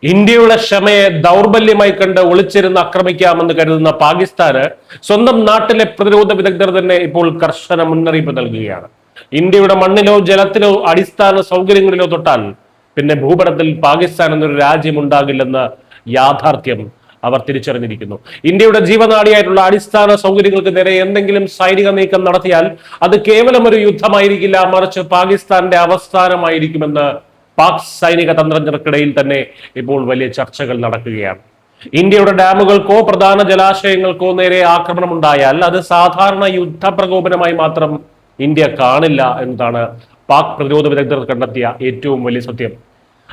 ഇന്ത്യയുടെ ക്ഷമയെ ദൗർബല്യമായി കണ്ട് ഒളിച്ചിരുന്ന് ആക്രമിക്കാമെന്ന് കരുതുന്ന പാകിസ്ഥാന് സ്വന്തം നാട്ടിലെ പ്രതിരോധ വിദഗ്ധർ തന്നെ ഇപ്പോൾ കർശന മുന്നറിയിപ്പ് നൽകുകയാണ്. ഇന്ത്യയുടെ മണ്ണിലോ ജലത്തിലോ അടിസ്ഥാന സൗകര്യങ്ങളിലോ തൊട്ടാൽ പിന്നെ ഭൂപടത്തിൽ പാകിസ്ഥാൻ എന്നൊരു രാജ്യം ഉണ്ടാകില്ലെന്ന് യാഥാർത്ഥ്യം അവർ തിരിച്ചറിഞ്ഞിരിക്കുന്നു. ഇന്ത്യയുടെ ജീവനാഡിയായിട്ടുള്ള അടിസ്ഥാന സൗകര്യങ്ങൾക്ക് നേരെ എന്തെങ്കിലും സൈനിക നീക്കം നടത്തിയാൽ അത് കേവലം ഒരു യുദ്ധമായിരിക്കില്ല, മറിച്ച് പാകിസ്ഥാന്റെ അവസാനമായിരിക്കുമെന്ന് പാക് സൈനിക തന്ത്രജ്ഞർക്കിടയിൽ തന്നെ ഇപ്പോൾ വലിയ ചർച്ചകൾ നടക്കുകയാണ്. ഇന്ത്യയുടെ ഡാമുകൾക്കോ പ്രധാന ജലാശയങ്ങൾക്കോ നേരെ ആക്രമണം ഉണ്ടായാൽ അത് സാധാരണ യുദ്ധ പ്രകോപനമായി മാത്രം ഇന്ത്യ കാണില്ല എന്നതാണ് പാക് പ്രതിരോധ വിദഗ്ധർ കണ്ടെത്തിയ ഏറ്റവും വലിയ സത്യം.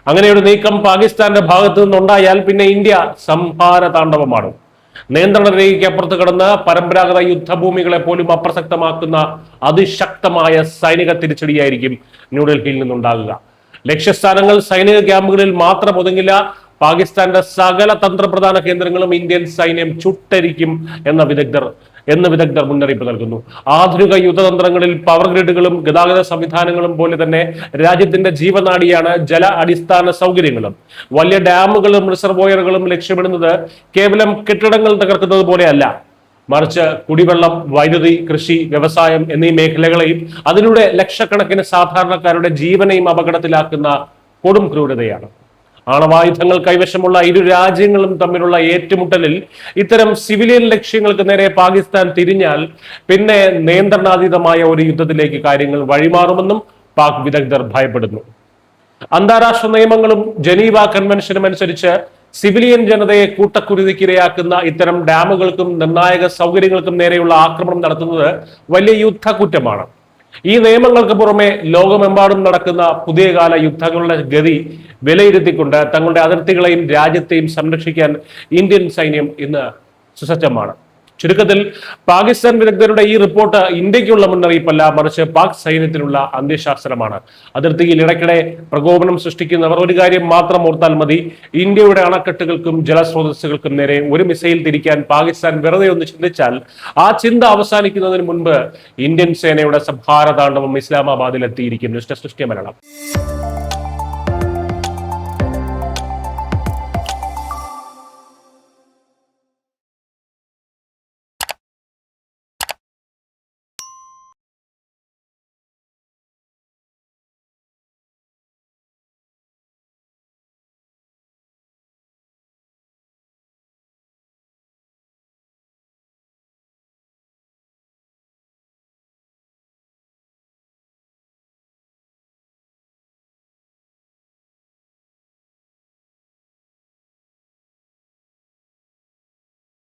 അങ്ങനെ ഒരു നീക്കം പാകിസ്ഥാന്റെ ഭാഗത്തു നിന്നുണ്ടായാൽ പിന്നെ ഇന്ത്യ സംഹാര താണ്ഡവമാടും. നിയന്ത്രണ രേഖയ്ക്ക് അപ്പുറത്ത് കടന്ന് പരമ്പരാഗത യുദ്ധഭൂമികളെ പോലും അപ്രസക്തമാക്കുന്ന അതിശക്തമായ സൈനിക തിരിച്ചടിയായിരിക്കും ന്യൂഡൽഹിയിൽ നിന്നുണ്ടാകുക. ലക്ഷ്യസ്ഥാനങ്ങൾ സൈനിക ക്യാമ്പുകളിൽ മാത്രം ഒതുങ്ങില്ല, പാകിസ്ഥാന്റെ സകല തന്ത്രപ്രധാന കേന്ദ്രങ്ങളും ഇന്ത്യൻ സൈന്യം ചുട്ടരിക്കും എന്ന് വിദഗ്ധർ മുന്നറിയിപ്പ് നൽകുന്നു. ആധുനിക യുദ്ധതന്ത്രങ്ങളിൽ പവർ ഗ്രിഡുകളും ഗതാഗത സംവിധാനങ്ങളും പോലെ തന്നെ രാജ്യത്തിന്റെ ജീവനാഡിയാണ് ജല അടിസ്ഥാന സൗകര്യങ്ങളും. വലിയ ഡാമുകളും റിസർവോയറുകളും ലക്ഷ്യമിടുന്നത് കേവലം കെട്ടിടങ്ങൾ തകർക്കുന്നത് പോലെയല്ല, മറിച്ച് കുടിവെള്ളം, വൈദ്യുതി, കൃഷി, വ്യവസായം എന്നീ മേഖലകളെയും അതിലൂടെ ലക്ഷക്കണക്കിന് സാധാരണക്കാരുടെ ജീവനെയും അപകടത്തിലാക്കുന്ന കൊടും ക്രൂരതയാണ്. ആണവായുധങ്ങൾ കൈവശമുള്ള ഇരു രാജ്യങ്ങളും തമ്മിലുള്ള ഏറ്റുമുട്ടലിൽ ഇത്തരം സിവിലിയൻ ലക്ഷ്യങ്ങൾക്ക് നേരെ പാകിസ്ഥാൻ തിരിഞ്ഞാൽ പിന്നെ നിയന്ത്രണാതീതമായ ഒരു യുദ്ധത്തിലേക്ക് കാര്യങ്ങൾ വഴിമാറുമെന്നും പാക് വിദഗ്ധർ ഭയപ്പെടുന്നു. അന്താരാഷ്ട്ര നിയമങ്ങളും ജനീവ കൺവെൻഷനും അനുസരിച്ച് സിവിലിയൻ ജനതയെ കൂട്ടക്കുരുതിക്കിരയാക്കുന്ന ഇത്തരം ഡാമുകൾക്കും നിർണായക സൗകര്യങ്ങൾക്കും നേരെയുള്ള ആക്രമണം നടത്തുന്നത് വലിയ യുദ്ധക്കുറ്റമാണ്. ഈ നിയമങ്ങൾക്ക് പുറമെ ലോകമെമ്പാടും നടക്കുന്ന പുതിയ കാല യുദ്ധങ്ങളുടെ ഗതി വിലയിരുത്തിക്കൊണ്ട് തങ്ങളുടെ അതിർത്തികളെയും രാജ്യത്തെയും സംരക്ഷിക്കാൻ ഇന്ത്യൻ സൈന്യം ഇന്ന് സുസജ്ജമാണ്. ചുരുക്കത്തിൽ പാകിസ്ഥാൻ വിദഗ്ധരുടെ ഈ റിപ്പോർട്ട് ഇന്ത്യക്കുള്ള മുന്നറിയിപ്പല്ല, മറിച്ച് പാക് സൈന്യത്തിനുള്ള അന്ത്യശാസ്ത്രമാണ്. അതിർത്തിയിൽ ഇടയ്ക്കിടെ പ്രകോപനം സൃഷ്ടിക്കുന്നവർ ഒരു കാര്യം മാത്രം ഓർത്താൽ മതി: ഇന്ത്യയുടെ അണക്കെട്ടുകൾക്കും ജലസ്രോതസ്സുകൾക്കും നേരെ ഒരു മിസൈൽ തിരിക്കാൻ പാകിസ്ഥാൻ വെറുതെ ഒന്ന് ചിന്തിച്ചാൽ ആ ചിന്ത അവസാനിക്കുന്നതിന് മുൻപ് ഇന്ത്യൻ സേനയുടെ സംഹാര താണ്ഡവം ഇസ്ലാമാബാദിൽ എത്തിയിരിക്കും. News desk Malayalam.